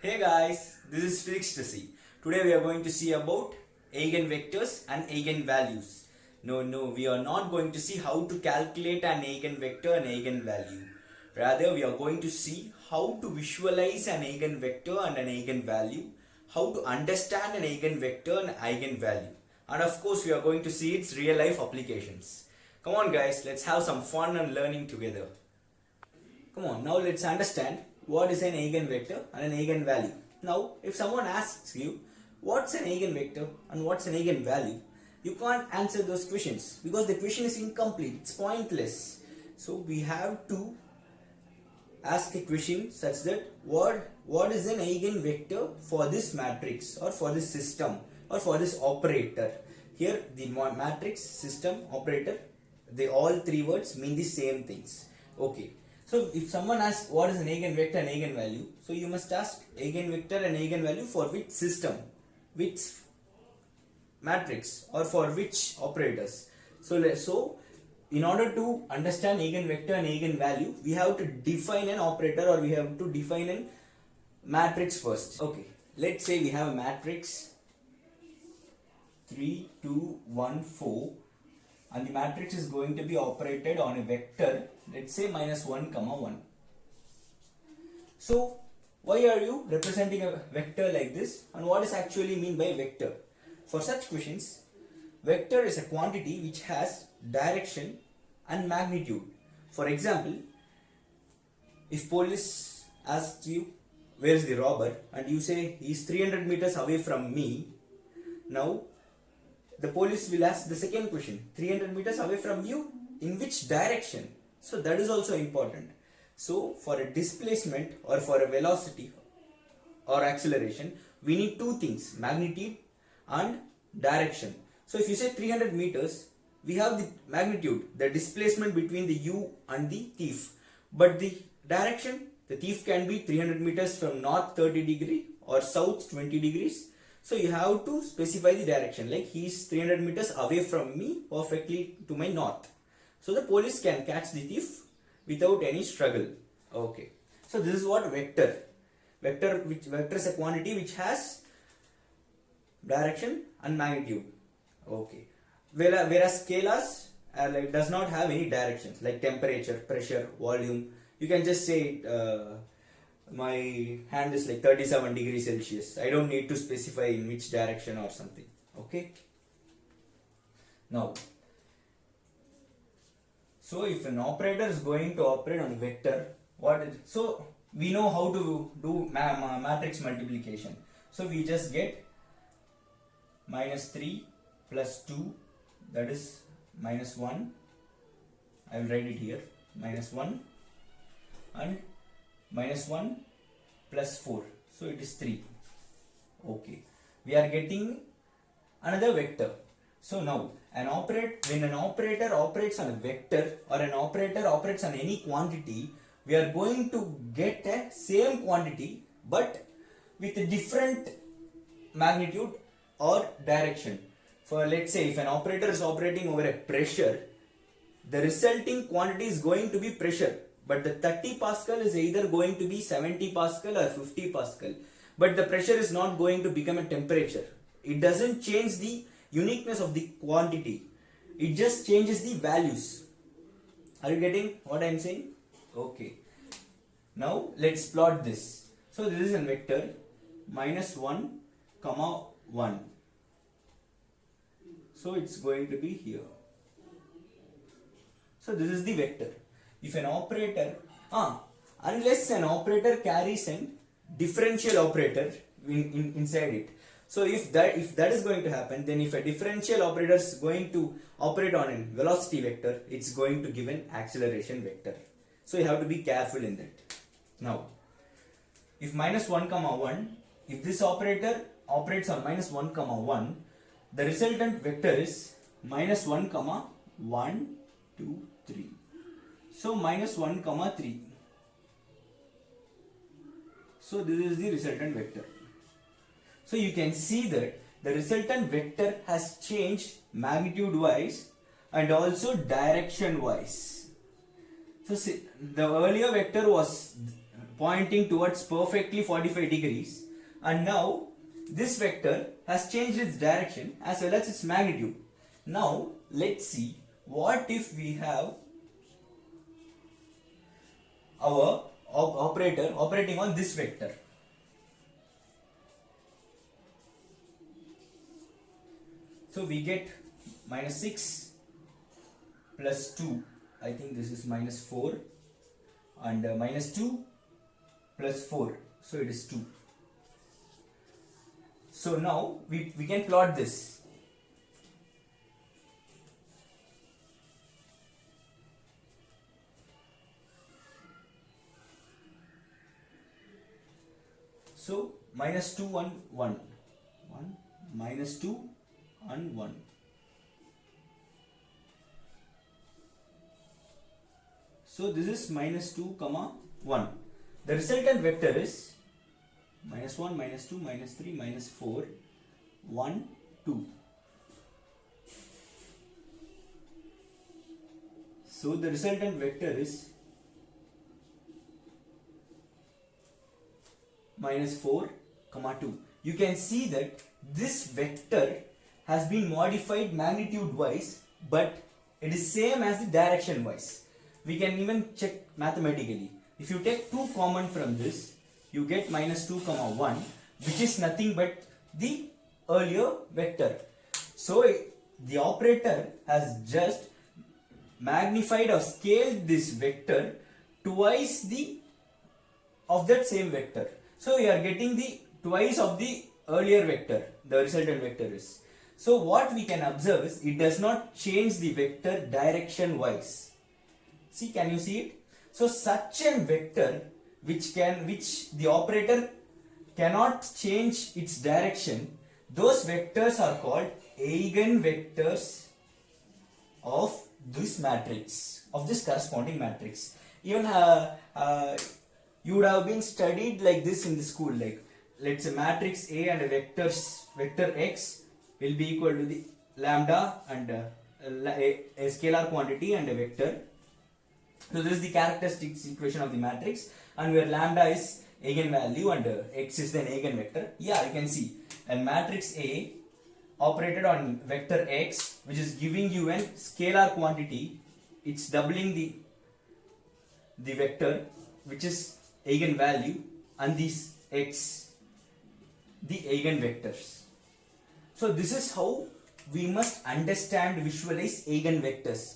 Hey guys, this is Felix Tracy. Today we are going to see about eigenvectors and eigenvalues. No, we are not going to see how to calculate an eigenvector and eigenvalue. Rather, we are going to see how to visualize an eigenvector and an eigenvalue, how to understand an eigenvector and eigenvalue. And of course, we are going to see its real life applications. Come on guys, let's have some fun and learning together. Come on, now let's understand what is an eigenvector and an eigenvalue. Now, if someone asks you what's an eigenvector and what's an eigenvalue, you can't answer those questions because the question is incomplete, it's pointless. So we have to ask a question such that what is an eigenvector for this matrix or for this system or for this operator. Here the matrix, system, operator, they all three words mean the same things. Okay. So if someone asks what is an eigenvector and eigenvalue, so you must ask eigenvector and eigenvalue for which system, which matrix or for which operators. So in order to understand eigenvector and eigenvalue, we have to define an operator or we have to define a matrix first. Okay, let's say we have a matrix 3, 2, 1, 4. And the matrix is going to be operated on a vector, let's say minus 1 comma 1. So why are you representing a vector like this and what is actually mean by vector? For such questions, vector is a quantity which has direction and magnitude. For example, if police asks you where is the robber and you say he is 300 meters away from me, now the police will ask the second question, 300 meters away from you, in which direction? So that is also important. So for a displacement or for a velocity or acceleration, we need two things, magnitude and direction. So if you say 300 meters, we have the magnitude, the displacement between the you and the thief. But the direction, the thief can be 300 meters from north 30 degree or south 20 degrees. So you have to specify the direction, like he is 300 meters away from me perfectly to my north. So the police can catch the thief without any struggle. Okay. So this is what vector. Vector is a quantity which has direction and magnitude. Okay. Whereas scalars does not have any directions like temperature, pressure, volume. You can just say my hand is like 37 degrees Celsius. I don't need to specify in which direction or something. Okay. Now, so if an operator is going to operate on a vector, so we know how to do matrix multiplication. So we just get minus 3 plus 2, that is minus 1. I will write it here, minus 1 and minus 1 plus 4, so it is 3. Okay, we are getting another vector. So now when an operator operates on a vector or an operator operates on any quantity, we are going to get a same quantity but with a different magnitude or direction. For let's say if an operator is operating over a pressure, the resulting quantity is going to be pressure. But the 30 Pascal is either going to be 70 Pascal or 50 Pascal. But the pressure is not going to become a temperature. It doesn't change the uniqueness of the quantity. It just changes the values. Are you getting what I am saying? Okay. Now let's plot this. So this is a vector minus 1 comma 1. So it's going to be here. So this is the vector. If an operator, unless an operator carries an differential operator inside it. So if that is going to happen, then if a differential operator is going to operate on a velocity vector, it's going to give an acceleration vector. So you have to be careful in that. Now, if minus 1 comma 1, if this operator operates on minus 1 comma 1, the resultant vector is minus 1 comma 1, 2, 3. So minus 1 comma 3. So this is the resultant vector. So you can see that the resultant vector has changed magnitude wise and also direction wise. So see, the earlier vector was pointing towards perfectly 45 degrees, and now this vector has changed its direction as well as its magnitude. Now let's see what if we have our operator operating on this vector. So we get minus 6 plus 2, I think this is minus 4, and minus 2 plus 4, so it is 2. So now we can plot this. So minus 2 1 1 1 minus 2 and 1. So this is minus 2 comma 1. The resultant vector is minus 1 minus 2 minus 3 minus 4 1 2. So the resultant vector is minus 4 comma 2. You can see that this vector has been modified magnitude wise, but it is same as the direction wise. We can even check mathematically. If you take 2 common from this, you get minus 2 comma 1, which is nothing but the earlier vector. So the operator has just magnified or scaled this vector twice the of that same vector. So you are getting the twice of the earlier vector, the resultant vector is. So what we can observe is it does not change the vector direction wise. See, can you see it? So such a vector which the operator cannot change its direction, those vectors are called eigenvectors of this matrix, of this corresponding matrix. Even you would have been studied like this in the school, like let's say matrix A and a vector x will be equal to the lambda and a scalar quantity and a vector. So this is the characteristics equation of the matrix, and where lambda is eigenvalue and x is then eigenvector. Yeah, you can see a matrix A operated on vector x, which is giving you a scalar quantity. It's doubling the vector which is eigenvalue, and these x the eigenvectors. So this is how we must understand, visualize eigenvectors.